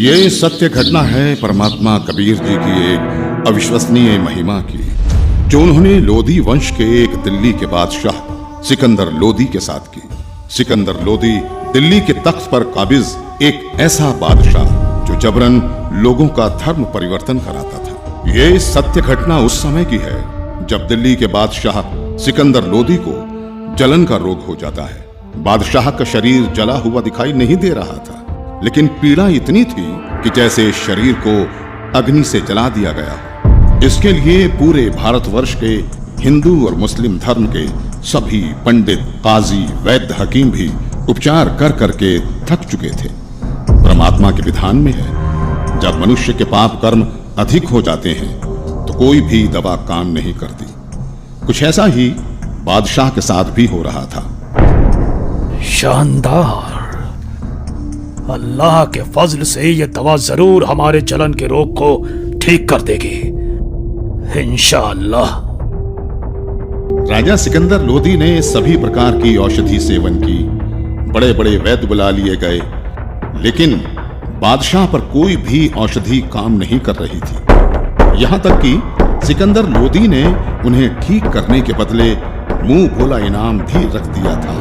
ये सत्य घटना है परमात्मा कबीर जी की एक अविश्वसनीय महिमा की, जो उन्होंने लोधी वंश के एक दिल्ली के बादशाह सिकंदर लोधी के साथ की। सिकंदर लोधी दिल्ली के तख्त पर काबिज एक ऐसा बादशाह जो जबरन लोगों का धर्म परिवर्तन कराता था। ये सत्य घटना उस समय की है जब दिल्ली के बादशाह सिकंदर लोधी को जलन का रोग हो जाता है। बादशाह का शरीर जला हुआ दिखाई नहीं दे रहा था, लेकिन पीड़ा इतनी थी कि जैसे शरीर को अग्नि से जला दिया गया हो। इसके लिए पूरे भारतवर्ष के हिंदू और मुस्लिम धर्म के सभी पंडित, काजी, वैद्य, हकीम भी उपचार कर करके थक चुके थे। परमात्मा के विधान में है, जब मनुष्य के पाप कर्म अधिक हो जाते हैं तो कोई भी दवा काम नहीं करती। कुछ ऐसा ही बादशाह के साथ भी हो रहा था। शानदार। अल्लाह के फजल से ये दवा जरूर हमारे जलन के रोग को ठीक कर देगी, इंशाअल्लाह। राजा सिकंदर लोधी ने सभी प्रकार की औषधि सेवन की, बड़े बड़े वैद्य बुला लिए गए, लेकिन बादशाह पर कोई भी औषधि काम नहीं कर रही थी। यहां तक कि सिकंदर लोधी ने उन्हें ठीक करने के बदले मुंह भोला इनाम भी रख दिया था,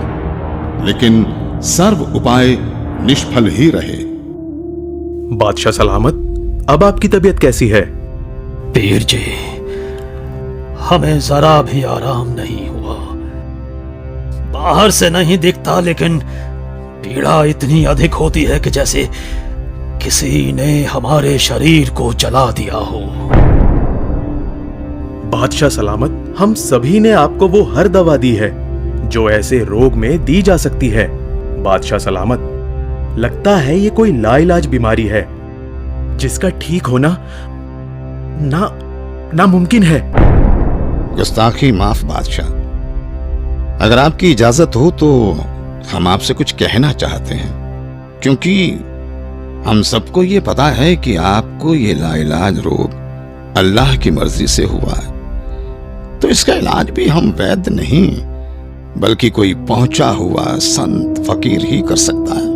लेकिन सर्व उपाय निष्फल ही रहे। बादशाह सलामत, अब आपकी तबीयत कैसी है? पीर जी, हमें जरा भी आराम नहीं हुआ। बाहर से नहीं दिखता, लेकिन पीड़ा इतनी अधिक होती है कि जैसे किसी ने हमारे शरीर को जला दिया हो। बादशाह सलामत, हम सभी ने आपको वो हर दवा दी है जो ऐसे रोग में दी जा सकती है। बादशाह सलामत, लगता है ये कोई लाइलाज बीमारी है जिसका ठीक होना नामुमकिन है। गुस्ताखी माफ बादशाह, अगर आपकी इजाजत हो तो हम आपसे कुछ कहना चाहते हैं, क्योंकि हम सबको ये पता है कि आपको ये लाइलाज रोग अल्लाह की मर्जी से हुआ है, तो इसका इलाज भी हम वैद्य नहीं बल्कि कोई पहुंचा हुआ संत फकीर ही कर सकता है।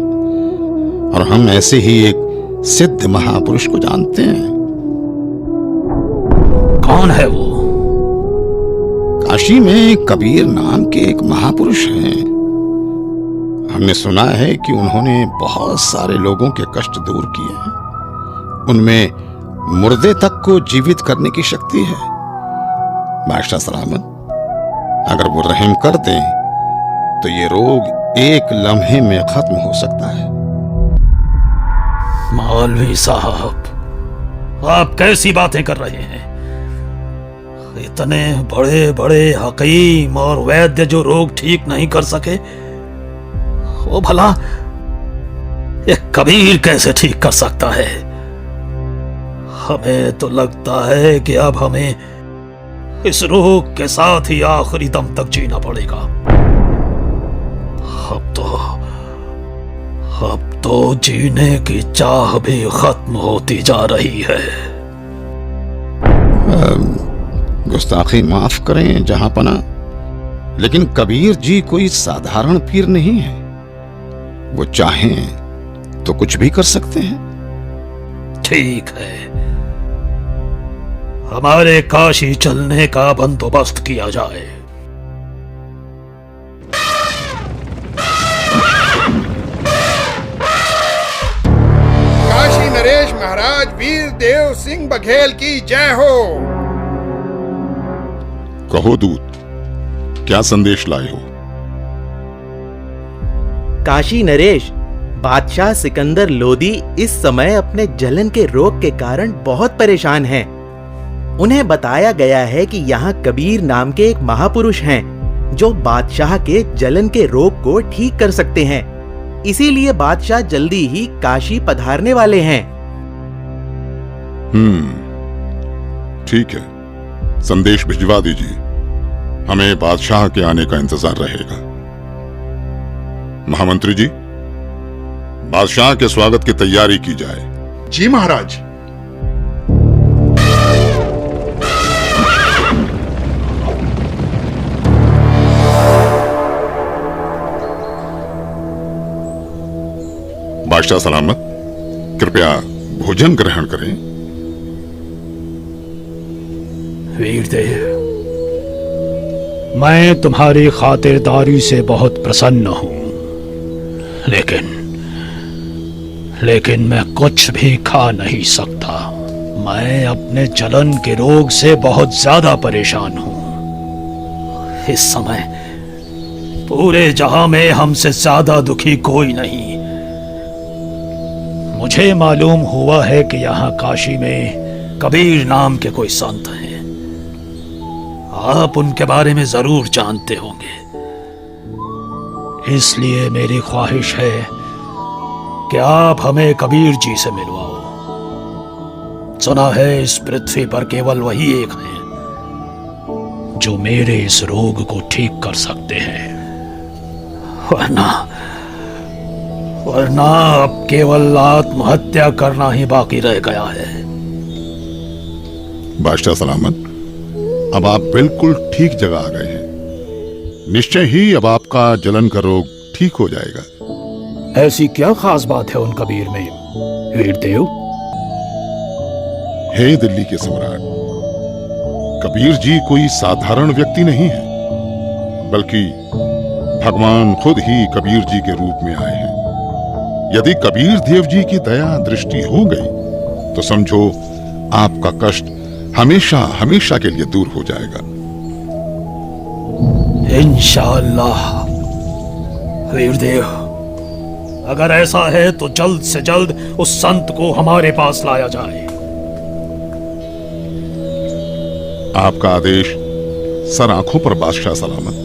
और हम ऐसे ही एक सिद्ध महापुरुष को जानते हैं। कौन है वो? काशी में कबीर नाम के एक महापुरुष हैं। हमने सुना है कि उन्होंने बहुत सारे लोगों के कष्ट दूर किए हैं। उनमें मुर्दे तक को जीवित करने की शक्ति है। बादशाह सलामत, अगर वो रहम कर दें तो ये रोग एक लम्हे में खत्म हो सकता है। मौलवी साहब, आप कैसी बातें कर रहे हैं? इतने बड़े बड़े हकीम और वैद्य जो रोग ठीक नहीं कर सके, वो भला एक कबीर कैसे ठीक कर सकता है? हमें तो लगता है कि अब हमें इस रोग के साथ ही आखिरी दम तक जीना पड़ेगा। अब तो जीने की चाह भी खत्म होती जा रही है। गुस्ताखी माफ करें जहांपना, लेकिन कबीर जी कोई साधारण पीर नहीं है। वो चाहें तो कुछ भी कर सकते हैं। ठीक है, हमारे काशी चलने का बंदोबस्त किया जाए। काशी नरेश महाराज वीर देव सिंह बघेल की जय हो। कहो दूत, क्या संदेश लाए हो? काशी नरेश, बादशाह सिकंदर लोधी इस समय अपने जलन के रोग के कारण बहुत परेशान हैं। उन्हें बताया गया है कि यहाँ कबीर नाम के एक महापुरुष हैं जो बादशाह के जलन के रोग को ठीक कर सकते हैं। इसीलिए बादशाह जल्दी ही काशी पधारने वाले हैं। ठीक है, संदेश भिजवा दीजिए। हमें बादशाह के आने का इंतजार रहेगा। महामंत्री जी, बादशाह के स्वागत की तैयारी की जाए। जी महाराज। बादशाह सलामत, कृपया भोजन ग्रहण करें। वीरदेव, मैं तुम्हारी खातिरदारी से बहुत प्रसन्न हूं, लेकिन मैं कुछ भी खा नहीं सकता। मैं अपने जलन के रोग से बहुत ज्यादा परेशान हूं। इस समय पूरे जहां में हमसे ज्यादा दुखी कोई नहीं। मुझे मालूम हुआ है कि यहां काशी में कबीर नाम के कोई संत हैं। आप उनके बारे में जरूर जानते होंगे, इसलिए मेरी ख्वाहिश है कि आप हमें कबीर जी से मिलवाओ। सुना है इस पृथ्वी पर केवल वही एक हैं जो मेरे इस रोग को ठीक कर सकते हैं। वरना अब केवल आत्महत्या करना ही बाकी रह गया है। बादशाह सलामत, अब आप बिल्कुल ठीक जगह आ गए हैं। निश्चय ही अब आपका जलन का रोग ठीक हो जाएगा। ऐसी क्या खास बात है उन कबीर में, वीरदेव? हे दिल्ली के सम्राट, कबीर जी कोई साधारण व्यक्ति नहीं है, बल्कि भगवान खुद ही कबीर जी के रूप में आए हैं। यदि कबीर देव जी की दया दृष्टि हो गई तो समझो आपका कष्ट हमेशा हमेशा के लिए दूर हो जाएगा। इंशाअल्लाह। वीरदेव, अगर ऐसा है तो जल्द से जल्द उस संत को हमारे पास लाया जाए। आपका आदेश सर आंखों पर बादशाह सलामत।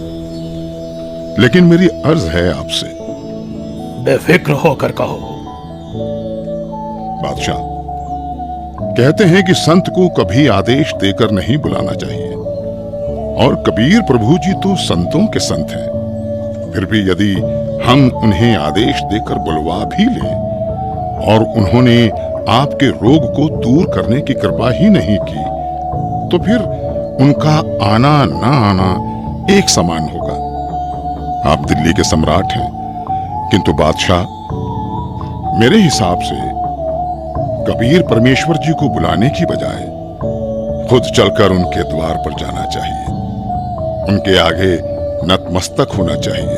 लेकिन मेरी अर्ज है आपसे। बेफिक्र होकर कहो। बादशाह, कहते हैं कि संत को कभी आदेश देकर नहीं बुलाना चाहिए, और कबीर प्रभु जी तो संतों के संत हैं। फिर भी यदि हम उन्हें आदेश देकर बुलवा भी लें और उन्होंने आपके रोग को दूर करने की कृपा ही नहीं की, तो फिर उनका आना ना आना एक समान होगा। आप दिल्ली के सम्राट हैं, किंतु बादशाह, मेरे हिसाब से कबीर परमेश्वर जी को बुलाने की बजाय खुद चलकर उनके द्वार पर जाना चाहिए। उनके आगे नतमस्तक होना चाहिए।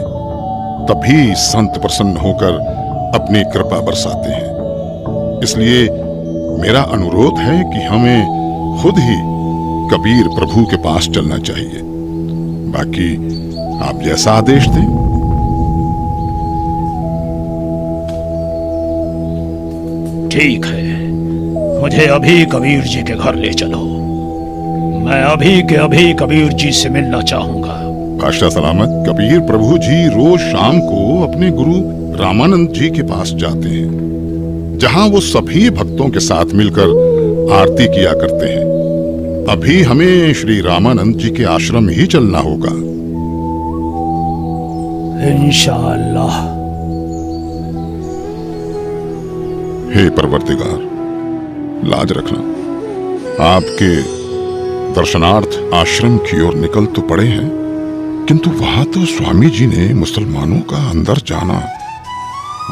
तभी संत प्रसन्न होकर अपनी कृपा बरसाते हैं। इसलिए मेरा अनुरोध है कि हमें खुद ही कबीर प्रभु के पास चलना चाहिए। बाकी आप जैसा आदेश दें। ठीक है, मुझे अभी कबीर जी के घर ले चलो। मैं अभी के अभी कबीर जी से मिलना चाहूंगा। बादशाह सलामत, कबीर प्रभु जी रोज शाम को अपने गुरु रामानंद जी के पास जाते हैं, जहां वो सभी भक्तों के साथ मिलकर आरती किया करते हैं। अभी हमें श्री रामानंद जी के आश्रम ही चलना होगा। इंशाअल्लाह। हे परवरदिगार, लाज रखना। आपके दर्शनार्थ आश्रम की ओर निकल तो पड़े हैं, किंतु वहां तो स्वामी जी ने मुसलमानों का अंदर जाना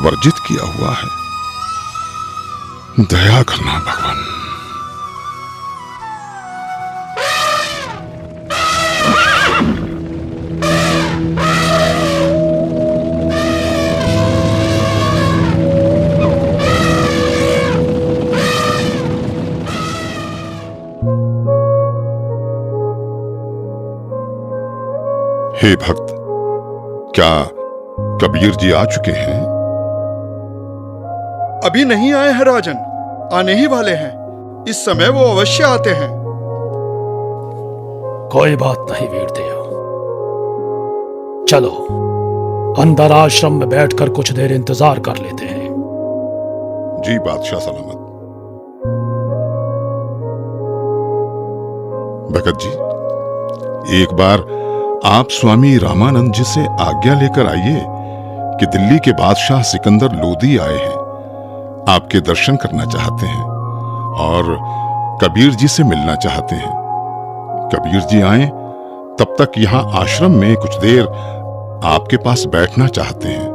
वर्जित किया हुआ है। दया करना भगवान। हे भक्त, क्या कबीर जी आ चुके हैं? अभी नहीं आए हैं राजन, आने ही वाले हैं। इस समय वो अवश्य आते हैं। कोई बात नहीं वीरदेव, चलो अंदर आश्रम में बैठकर कुछ देर इंतजार कर लेते हैं। जी बादशाह सलामत। भगत जी, एक बार आप स्वामी रामानंद जी से आज्ञा लेकर आइए कि दिल्ली के बादशाह सिकंदर लोदी आए हैं, आपके दर्शन करना चाहते हैं और कबीर जी से मिलना चाहते हैं। कबीर जी आए तब तक यहां आश्रम में कुछ देर आपके पास बैठना चाहते हैं।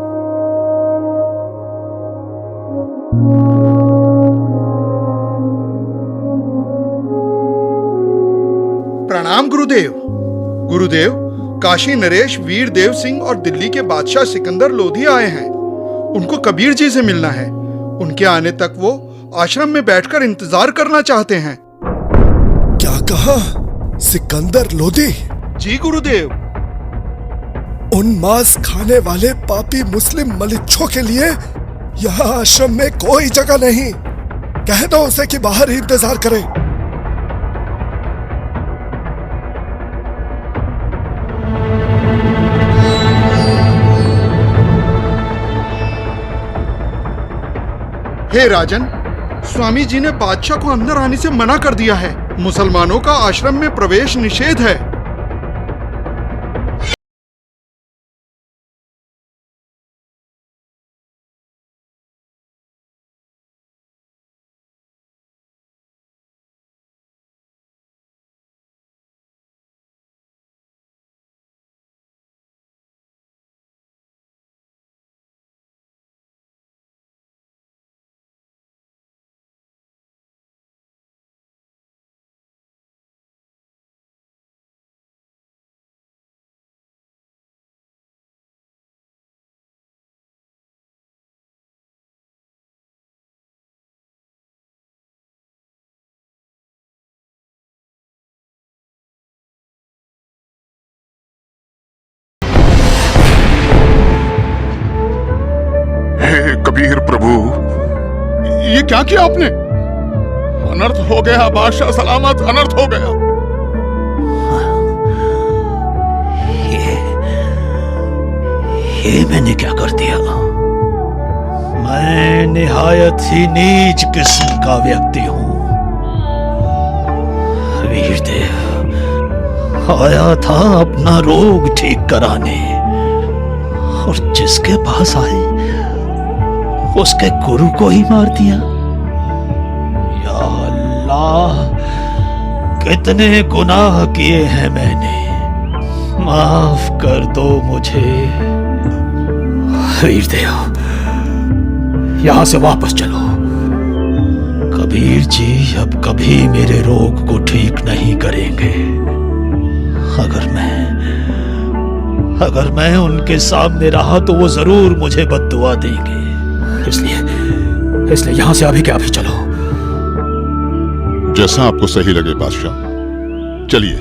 प्रणाम गुरुदेव। गुरुदेव, काशी नरेश वीर देव सिंह और दिल्ली के बादशाह सिकंदर लोधी आए हैं। उनको कबीर जी से मिलना है। उनके आने तक वो आश्रम में बैठकर इंतजार करना चाहते हैं। क्या कहा? सिकंदर लोधी? जी गुरुदेव। उन मांस खाने वाले पापी मुस्लिम मलिच्छों के लिए यहाँ आश्रम में कोई जगह नहीं। कह दो उसे कि बाहर ही इंतजार करे। हे राजन, स्वामी जी ने बादशाह को अंदर आने से मना कर दिया है। मुसलमानों का आश्रम में प्रवेश निषेध है। हे कबीर प्रभु, ये क्या किया आपने? अनर्थ हो गया बादशाह सलामत, अनर्थ हो गया। ये मैंने क्या कर दिया? मैं निहायत ही नीच किस्म का व्यक्ति हूं। वीरदेव आया था अपना रोग ठीक कराने, और जिसके पास आए उसके गुरु को ही मार दिया। या अल्लाह, कितने गुनाह किए हैं मैंने, माफ कर दो मुझे। वीरदेव, यहां से वापस चलो। कबीर जी अब कभी मेरे रोग को ठीक नहीं करेंगे। अगर मैं उनके सामने रहा तो वो जरूर मुझे बद्दुआ देंगे। इसलिए यहां से अभी के अभी चलो। जैसा आपको सही लगे बादशाह, चलिए।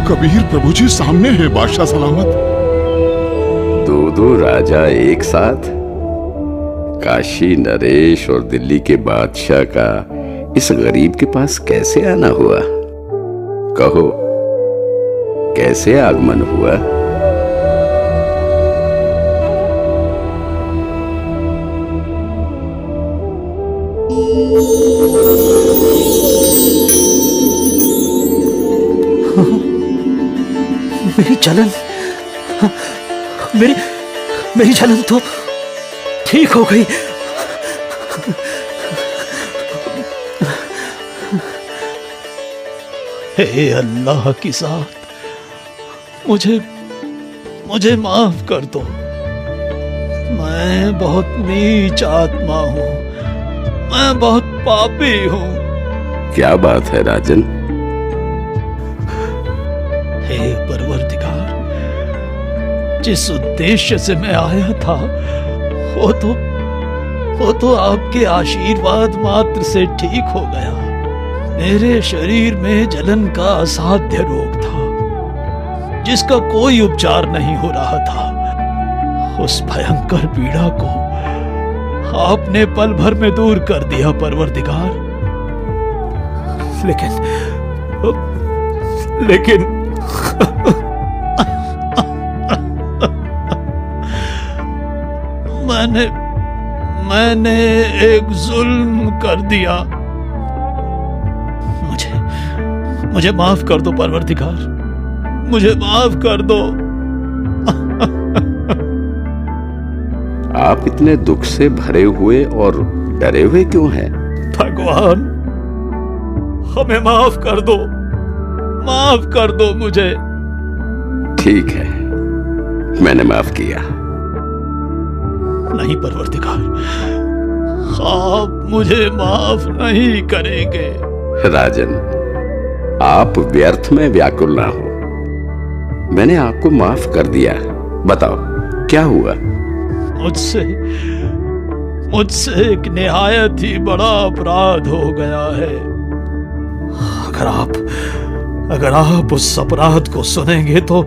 कबीर प्रभु जी सामने है बादशाह सलामत। दो राजा एक साथ? काशी नरेश और दिल्ली के बादशाह का इस गरीब के पास कैसे आना हुआ? कहो, कैसे आगमन हुआ? मेरी जलन, मेरी जलन तो ठीक हो गई। हे अल्लाह की ज़ात, मुझे माफ कर दो। मैं बहुत नीच आत्मा हूं, मैं बहुत पापी हूं। क्या बात है राजन? हे परवरदिगार, जिस उद्देश्य से मैं आया था वो तो आपके आशीर्वाद मात्र से ठीक हो गया। मेरे शरीर में जलन का असाध्य रोग था, जिसका कोई उपचार नहीं हो रहा था। उस भयंकर पीड़ा को आपने पल भर में दूर कर दिया परवरदिगार। लेकिन मैंने एक जुल्म कर दिया। मुझे माफ कर दो परवरदिगार, मुझे माफ कर दो। आप इतने दुख से भरे हुए और डरे हुए क्यों हैं? भगवान, हमें माफ कर दो, माफ कर दो मुझे। ठीक है, मैंने माफ किया। नहीं परवरदिगार, आप मुझे माफ नहीं करेंगे। राजन, आप व्यर्थ में व्याकुल ना हो। मैंने आपको माफ कर दिया। बताओ क्या हुआ? मुझसे एक निहायत ही बड़ा अपराध हो गया है। अगर आप उस अपराध को सुनेंगे तो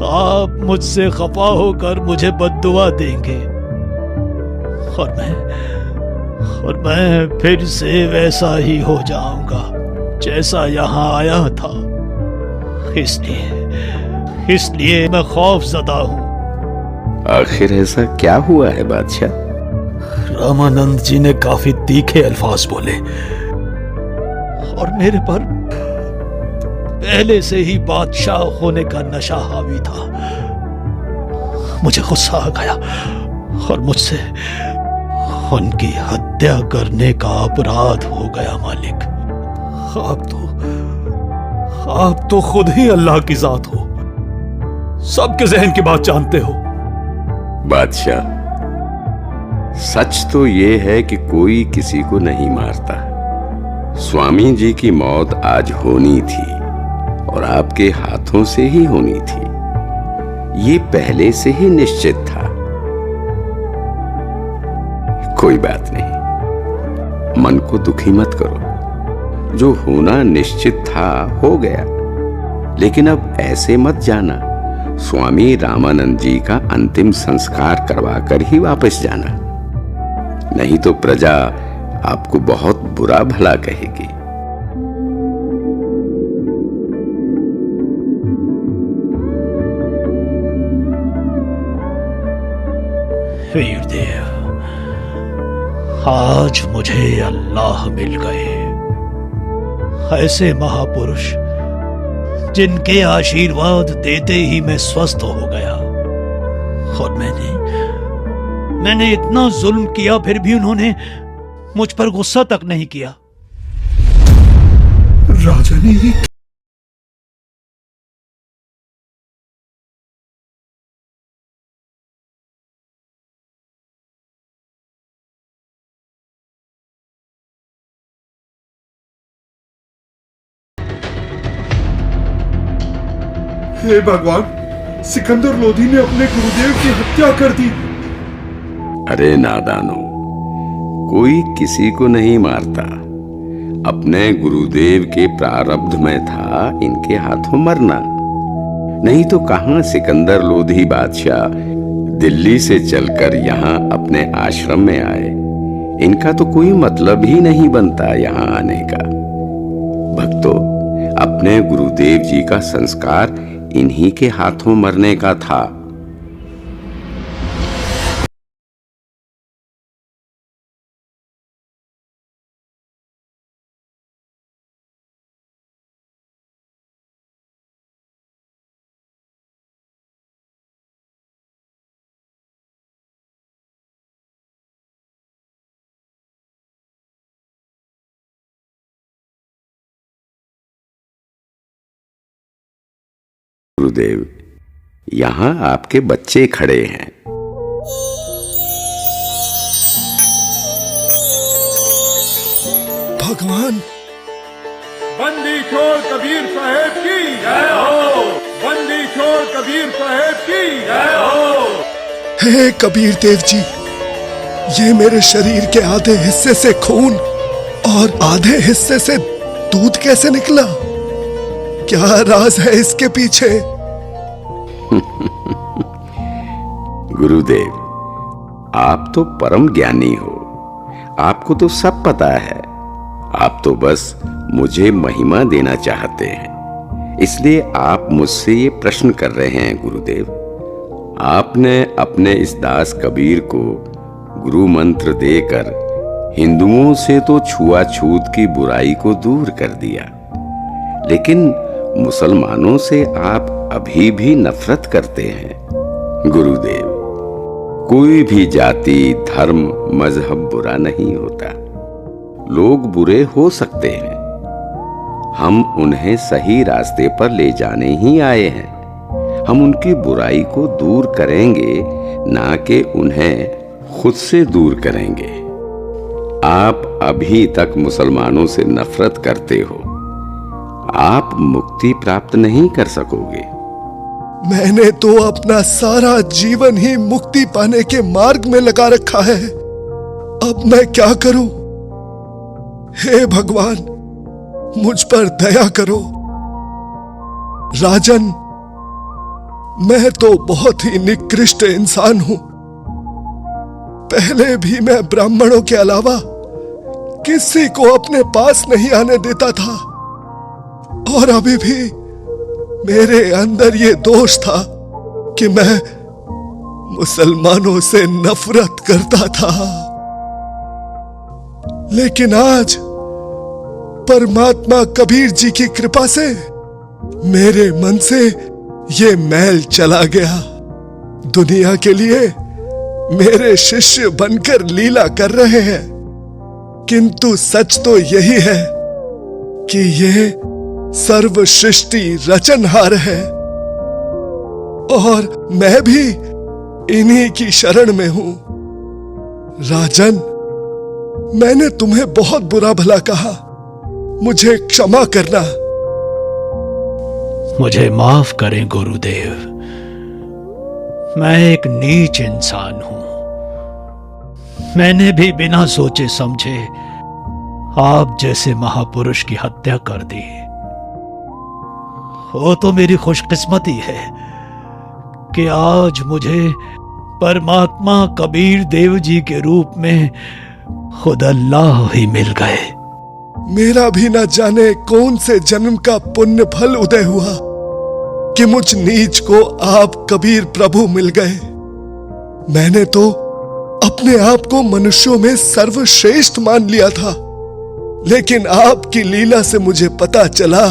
आप मुझसे खफा होकर मुझे बद्दुआ देंगे और मैं फिर से वैसा ही हो जाऊंगा जैसा यहां आया था। इसलिए मैं खौफजदा हूं। आखिर ऐसा क्या हुआ है बादशाह? रामानंद जी ने काफी तीखे अल्फाज बोले और मेरे पर पहले से ही बादशाह होने का नशा हावी था। मुझे गुस्सा आ गया और मुझसे उनकी हत्या करने का अपराध हो गया। मालिक, आप तो खुद ही अल्लाह की जात हो, सबके जहन की बात जानते हो। बादशाह, सच तो ये है कि कोई किसी को नहीं मारता। स्वामी जी की मौत आज होनी थी और आपके हाथों से ही होनी थी, ये पहले से ही निश्चित था। कोई बात नहीं, मन को दुखी मत करो। जो होना निश्चित था हो गया। लेकिन अब ऐसे मत जाना, स्वामी रामानंद जी का अंतिम संस्कार करवाकर ही वापस जाना, नहीं तो प्रजा आपको बहुत बुरा भला कहेगी। वीरदेव, आज मुझे अल्लाह मिल गए, ऐसे महापुरुष जिनके आशीर्वाद देते ही मैं स्वस्थ हो गया। और मैंने इतना जुल्म किया, फिर भी उन्होंने मुझ पर गुस्सा तक नहीं किया। राजा ने ये हे भगवान, सिकंदर लोधी ने अपने गुरुदेव की हत्या कर दी। अरे नादानो, कोई किसी को नहीं मारता। अपने गुरुदेव के प्रारब्ध में था इनके हाथों मरना, नहीं तो कहां सिकंदर लोधी बादशाह दिल्ली से चलकर यहां अपने आश्रम में आए। इनका तो कोई मतलब ही नहीं बनता यहां आने का। भक्तों, अपने गुरुदेव जी का संस्कार इन्हीं के हाथों मरने का था। गुरुदेव, यहां आपके बच्चे खड़े हैं। भगवान, बंदी छोड़ कबीर साहेब की जय हो। बंदी छोड़ कबीर साहेब की जय हो। हे कबीर देव जी, ये मेरे शरीर के आधे हिस्से से खून और आधे हिस्से से दूध कैसे निकला? क्या राज है इसके पीछे? गुरुदेव, आप तो परम ज्ञानी हो, आपको तो सब पता है। आप तो बस मुझे महिमा देना चाहते हैं, इसलिए आप मुझसे ये प्रश्न कर रहे हैं। गुरुदेव, आपने अपने इस दास कबीर को गुरु मंत्र देकर हिंदुओं से तो छुआछूत की बुराई को दूर कर दिया, लेकिन मुसलमानों से आप अभी भी नफरत करते हैं। गुरुदेव, कोई भी जाति, धर्म, मजहब बुरा नहीं होता। लोग बुरे हो सकते हैं, हम उन्हें सही रास्ते पर ले जाने ही आए हैं। हम उनकी बुराई को दूर करेंगे, ना कि उन्हें खुद से दूर करेंगे। आप अभी तक मुसलमानों से नफरत करते हो, आप मुक्ति प्राप्त नहीं कर सकोगे। मैंने तो अपना सारा जीवन ही मुक्ति पाने के मार्ग में लगा रखा है। अब मैं क्या करूं? हे भगवान, मुझ पर दया करो। राजन, मैं तो बहुत ही निकृष्ट इंसान हूं। पहले भी मैं ब्राह्मणों के अलावा किसी को अपने पास नहीं आने देता था, और अभी भी मेरे अंदर ये दोष था कि मैं मुसलमानों से नफरत करता था। लेकिन आज परमात्मा कबीर जी की कृपा से मेरे मन से ये मैल चला गया। दुनिया के लिए मेरे शिष्य बनकर लीला कर रहे हैं, किंतु सच तो यही है कि ये सर्व सृष्टि रचनहार है, और मैं भी इन्हीं की शरण में हूं। राजन, मैंने तुम्हें बहुत बुरा भला कहा, मुझे क्षमा करना। मुझे माफ करें गुरुदेव, मैं एक नीच इंसान हूं। मैंने भी बिना सोचे समझे आप जैसे महापुरुष की हत्या कर दी। वो तो मेरी खुशकिस्मती है कि आज मुझे परमात्मा कबीर देव जी के रूप में खुद अल्लाह ही मिल गए। मेरा भी न जाने कौन से जन्म का पुण्य फल उदय हुआ कि मुझ नीच को आप कबीर प्रभु मिल गए। मैंने तो अपने आप को मनुष्यों में सर्वश्रेष्ठ मान लिया था, लेकिन आपकी लीला से मुझे पता चला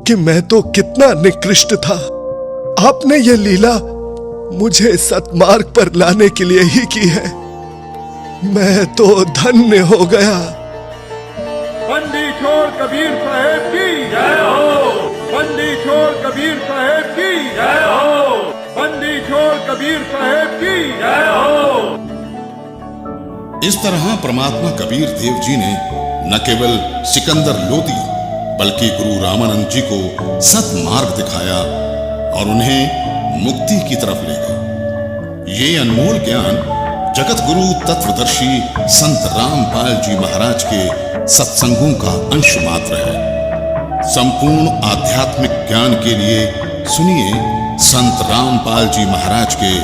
कि मैं तो कितना निकृष्ट था। आपने ये लीला मुझे सतमार्ग पर लाने के लिए ही की है। मैं तो धन्य हो गया। बंदी छोड़ कबीर साहेब की जय हो। बंदी छोड़ कबीर साहेब की जय हो। बंदी छोड़ कबीर साहेब की जय हो। इस तरह परमात्मा कबीर देव जी ने न केवल सिकंदर लोदी बल्कि गुरु रामानंद जी को सतमार्ग दिखाया और उन्हें मुक्ति की तरफ ले गए। ये अनमोल ज्ञान जगत गुरु तत्वदर्शी संत रामपाल जी महाराज के सत्संगों का अंश मात्र है। संपूर्ण आध्यात्मिक ज्ञान के लिए सुनिए संत रामपाल जी महाराज के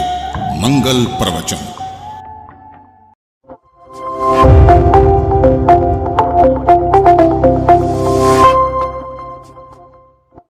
मंगल प्रवचन।